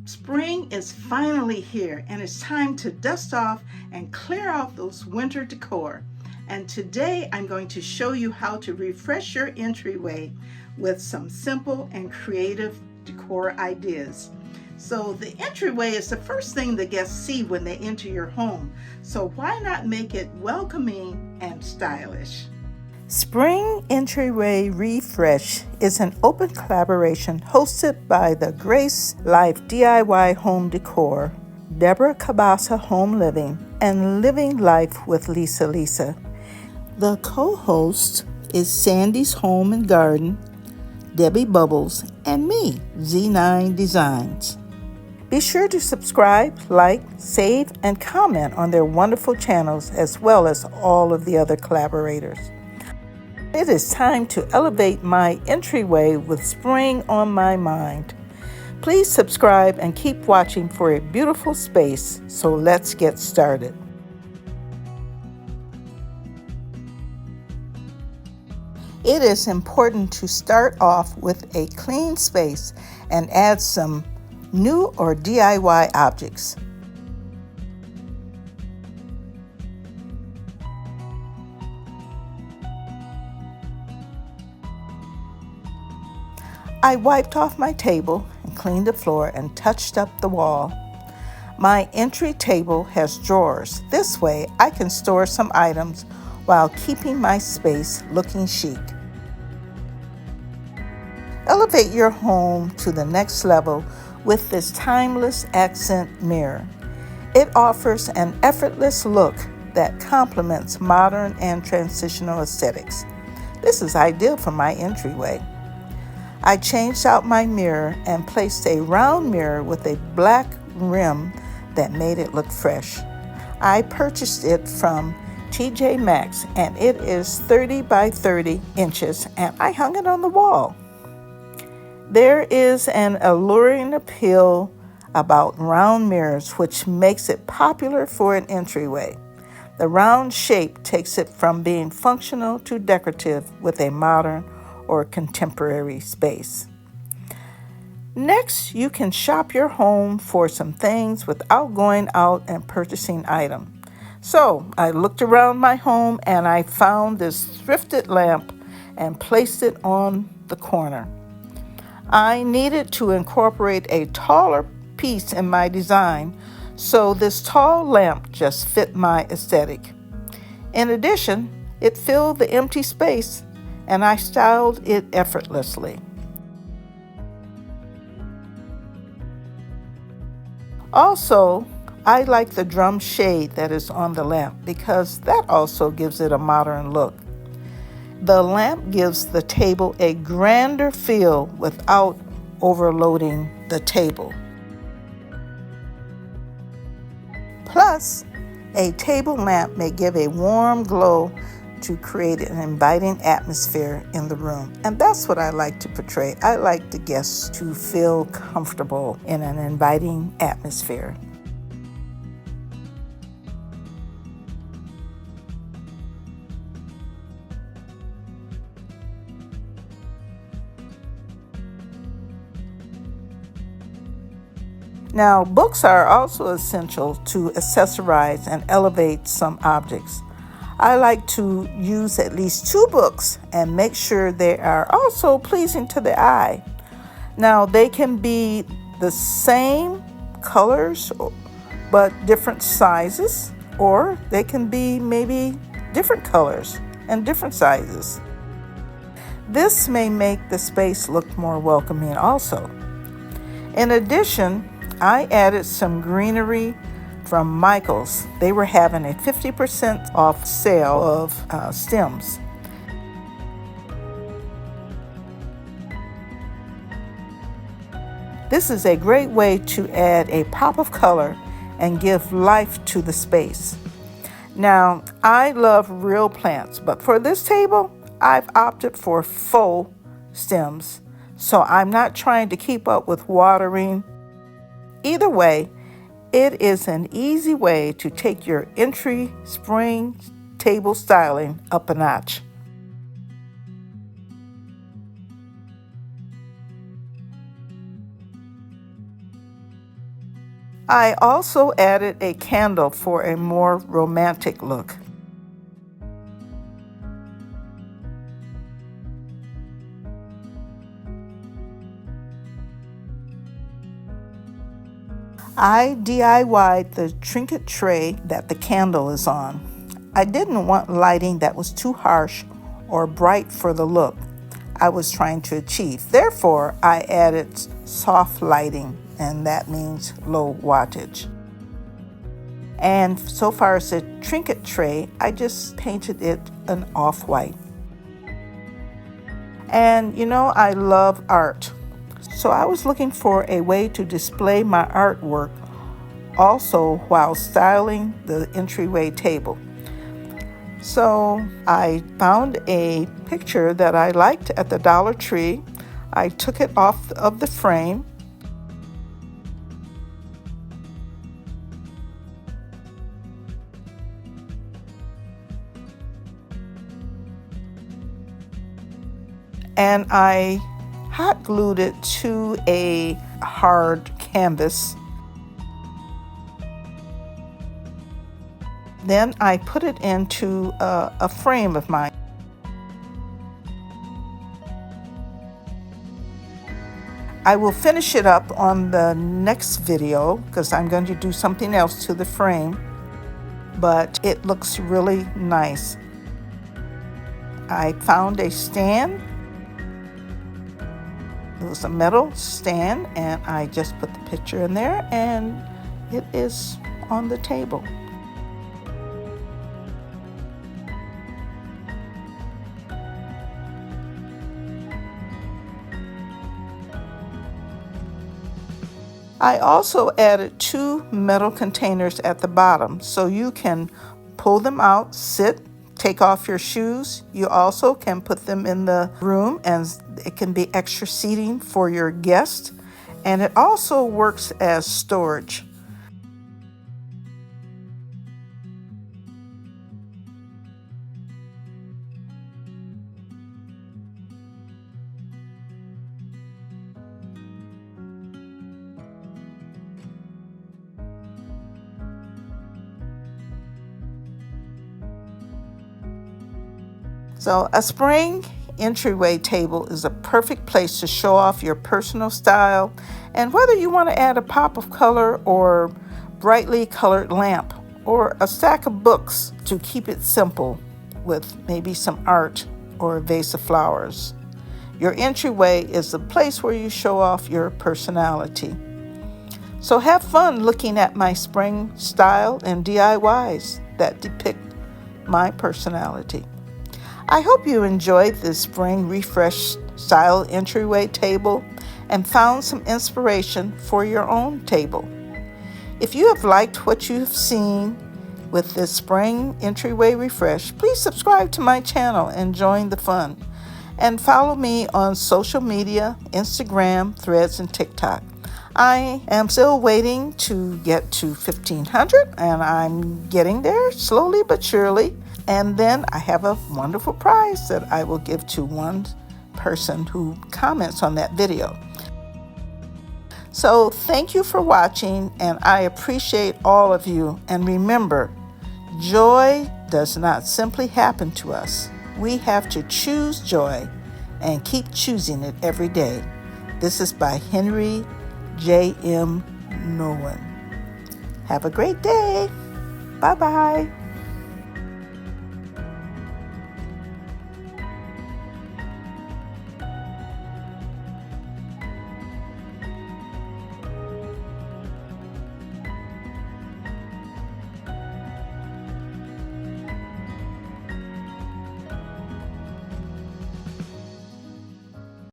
Spring is finally here and it's time to dust off and clear out those winter decor. And today I'm going to show you how to refresh your entryway with some simple and creative decor ideas. So the entryway is the first thing the guests see when they enter your home. So why not make it welcoming and stylish? Spring Entryway Refresh is an open collaboration hosted by the Grace Life DIY Home Decor, Deborah Cabasa Home Living, and Living Life with Lisa. The co-host is Sandy's Home and Garden, Debbie Bubbles, and me, Z9 Designs. Be sure to subscribe, like, save, and comment on their wonderful channels as well as all of the other collaborators. It is time to elevate my entryway with spring on my mind. Please subscribe and keep watching for a beautiful space, so let's get started. It is important to start off with a clean space and add some new or DIY objects. I wiped off my table and cleaned the floor and touched up the wall. My entry table has drawers. This way I can store some items while keeping my space looking chic. Elevate your home to the next level with this timeless accent mirror. It offers an effortless look that complements modern and transitional aesthetics. This is ideal for my entryway. I changed out my mirror and placed a round mirror with a black rim that made it look fresh. I purchased it from TJ Maxx and it is 30 by 30 inches and I hung it on the wall. There is an alluring appeal about round mirrors which makes it popular for an entryway. The round shape takes it from being functional to decorative with a modern or contemporary space. Next, you can shop your home for some things without going out and purchasing items. So I looked around my home and I found this thrifted lamp and placed it on the corner. I needed to incorporate a taller piece in my design, so this tall lamp just fit my aesthetic. In addition, it filled the empty space and I styled it effortlessly. Also, I like the drum shade that is on the lamp because that also gives it a modern look. The lamp gives the table a grander feel without overloading the table. Plus, a table lamp may give a warm glow to create an inviting atmosphere in the room. And that's what I like to portray. I like the guests to feel comfortable in an inviting atmosphere. Now, books are also essential to accessorize and elevate some objects. I like to use at least 2 books and make sure they are also pleasing to the eye. Now, they can be the same colors but different sizes, or they can be maybe different colors and different sizes. This may make the space look more welcoming also. In addition, I added some greenery from Michael's. They were having a 50% off sale of stems. This is a great way to add a pop of color and give life to the space. Now, I love real plants, but for this table, I've opted for faux stems, so I'm not trying to keep up with watering. Either way, it is an easy way to take your entry spring table styling up a notch. I also added a candle for a more romantic look. I DIY'd the trinket tray that the candle is on. I didn't want lighting that was too harsh or bright for the look I was trying to achieve. Therefore, I added soft lighting, and that means low wattage. And so far as the trinket tray, I just painted it an off-white. And you know, I love art. So I was looking for a way to display my artwork also while styling the entryway table. So I found a picture that I liked at the Dollar Tree. I took it off of the frame. And I hot glued it to a hard canvas. Then I put it into a frame of mine. I will finish it up on the next video because I'm going to do something else to the frame, but it looks really nice. I found a stand. It was a metal stand, and I just put the picture in there, and it is on the table. I also added 2 metal containers at the bottom so you can pull them out, sit, take off your shoes. You also can put them in the room, and it can be extra seating for your guests. And it also works as storage. So a spring entryway table is a perfect place to show off your personal style, and whether you want to add a pop of color or brightly colored lamp or a stack of books to keep it simple with maybe some art or a vase of flowers. Your entryway is the place where you show off your personality. So have fun looking at my spring style and DIYs that depict my personality. I hope you enjoyed this spring refresh style entryway table and found some inspiration for your own table. If you have liked what you have seen with this spring entryway refresh, please subscribe to my channel and join the fun. And follow me on social media, Instagram, Threads, and TikTok. I am still waiting to get to 1,500, and I'm getting there slowly but surely. And then I have a wonderful prize that I will give to one person who comments on that video. So thank you for watching, and I appreciate all of you. And remember, joy does not simply happen to us. We have to choose joy and keep choosing it every day. This is by Henry J.M. Nowen. Have a great day. Bye-bye.